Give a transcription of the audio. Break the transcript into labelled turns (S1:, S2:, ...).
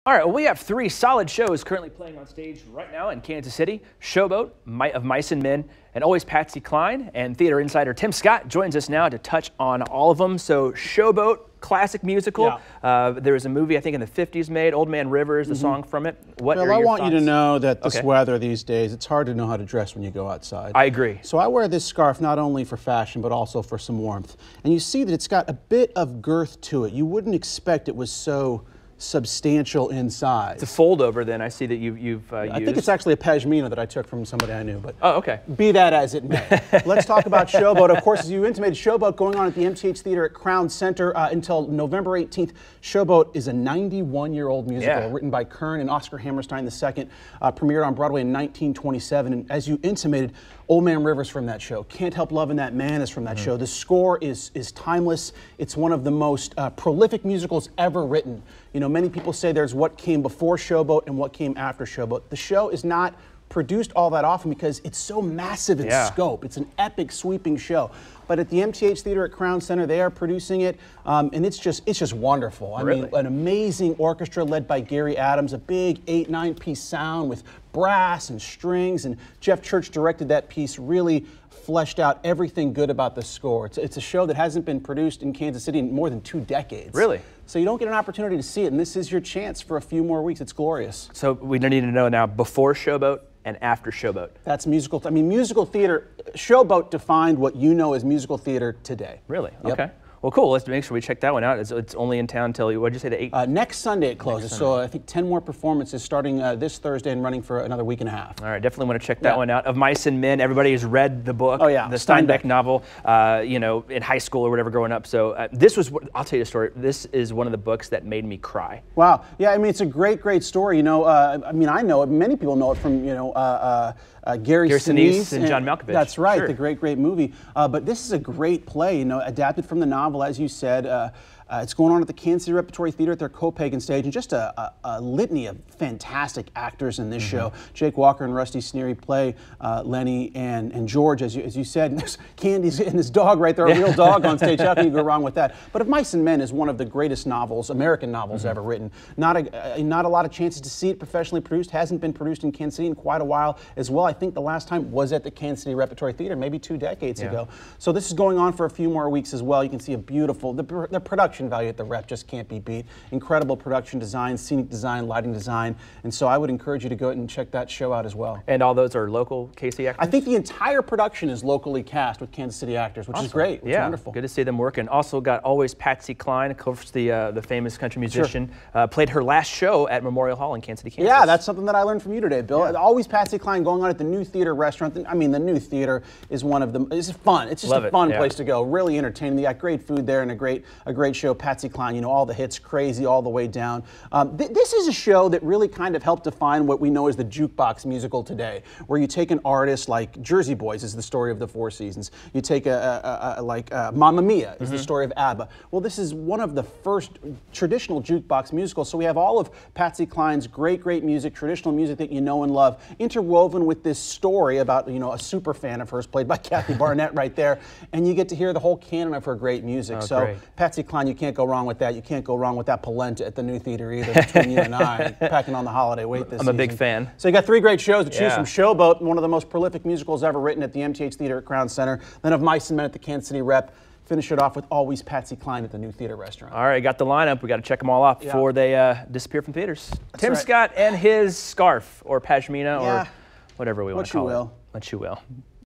S1: All right, well, we have three solid shows currently playing on stage right now in Kansas City. Showboat, Might of Mice and Men, and Always Patsy Cline. And theater insider Tim Scott joins us now to touch on all of them. So Showboat, classic musical. Yeah. There was a movie, I think, in the 50s made, Old Man Rivers, the song from it. What are your
S2: I want
S1: thoughts?
S2: you to know that this weather these days, it's hard to know how to dress when you go outside.
S1: I agree.
S2: So I wear this scarf not only for fashion, but also for some warmth. And you see that it's got a bit of girth to it. You wouldn't expect it was so substantial inside.
S1: It's a fold over then. I see that you've used.
S2: I think it's actually a pashmina that I took from somebody I knew. But
S1: oh, okay.
S2: Be that as it may. Let's talk about Showboat. Of course, as you intimated, Showboat going on at the MTH Theater at Crown Center until November 18th. Showboat is a 91-year-old musical written by Kern and Oscar Hammerstein II, premiered on Broadway in 1927. And as you intimated, Old Man Rivers from that show. Can't Help Lovin' That Man is from that show. The score is timeless. It's one of the most prolific musicals ever written. You know, many people say there's what came before Showboat and what came after Showboat. The show is not produced all that often because it's so massive in scope. It's an epic, sweeping show. But at the MTH Theater at Crown Center, they are producing it, and it's just wonderful. I mean, an amazing orchestra led by Gary Adams, a big 8-9-piece sound with brass and strings, and Jeff Church directed that piece, really fleshed out everything good about the score. It's a show that hasn't been produced in Kansas City in more than 2 decades.
S1: Really?
S2: So you don't get an opportunity to see it, and this is your chance for a few more weeks. It's glorious.
S1: So we need to know now before Showboat and after Showboat.
S2: That's musical. I mean, musical theater. Showboat defined what you know as musical theater today.
S1: Really?
S2: Yep.
S1: Okay. Well, cool. Let's make sure we check that one out. It's only in town till, what did you say, the 8th?
S2: Next Sunday it closes, so I think 10 more performances starting this Thursday and running for another week and a half.
S1: All right, definitely want to check that one out. Of Mice and Men, everybody has read the book, the Steinbeck novel, you know, in high school or whatever growing up. So this was, I'll tell you a story, this is one of the books that made me cry.
S2: Wow. Yeah, I mean, it's a great, great story. You know, I mean, I know it, many people know it from, you know, Gary Sinise
S1: and John Malkovich.
S2: That's right, the great, great movie. But this is a great play, you know, adapted from the novel, as you said. It's going on at the Kansas City Repertory Theater at their Copagan stage, and just a litany of fantastic actors in this show. Jake Walker and Rusty Sneary play Lenny and George, as you said. And there's Candy's and his dog right there, a real dog on stage. How can you go wrong with that? But Of Mice and Men is one of the greatest novels, American novels ever written. Not a lot of chances to see it professionally produced. Hasn't been produced in Kansas City in quite a while as well. I think the last time was at the Kansas City Repertory Theater, maybe 2 decades ago. So this is going on for a few more weeks as well. You can see a beautiful, the production value at the Rep just can't be beat. Incredible production design, scenic design, lighting design, and so I would encourage you to go out and check that show out as well.
S1: And all those are local KC actors?
S2: I think the entire production is locally cast with Kansas City actors, which is great. It's wonderful.
S1: Good to see them working. Also got Always Patsy Cline, of course, the famous country musician, played her last show at Memorial Hall in Kansas City, Kansas.
S2: Yeah, that's something that I learned from you today, Bill. Always Patsy Cline going on at the New Theater restaurant. I mean, the New Theater is one of them. It's fun. It's just a fun place to go. Really entertaining. They got great food there and a great show. Patsy Cline, you know, all the hits, Crazy all the way down. This is a show that really kind of helped define what we know as the jukebox musical today, where you take an artist like Jersey Boys is the story of the Four Seasons. You take Mamma Mia is the story of ABBA. Well, this is one of the first traditional jukebox musicals, so we have all of Patsy Cline's great music, traditional music that you know and love, interwoven with this story about, you know, a super fan of hers played by Kathy Barnett right there, and you get to hear the whole canon of her great music. Patsy Cline, you can't go wrong with that. You can't go wrong with that polenta at the New Theater either, between you and I, packing on the holiday weight this season.
S1: I'm a big fan.
S2: So you got 3 great shows to choose from. Showboat, one of the most prolific musicals ever written at the MTH Theater at Crown Center. Then Of Mice and Men at the Kansas City Rep. Finish it off with Always Patsy Cline at the New Theater restaurant.
S1: All right, got the lineup. We got to check them all off before they disappear from theaters. Tim Scott and his scarf, or pashmina, or whatever we want to call it. What you will.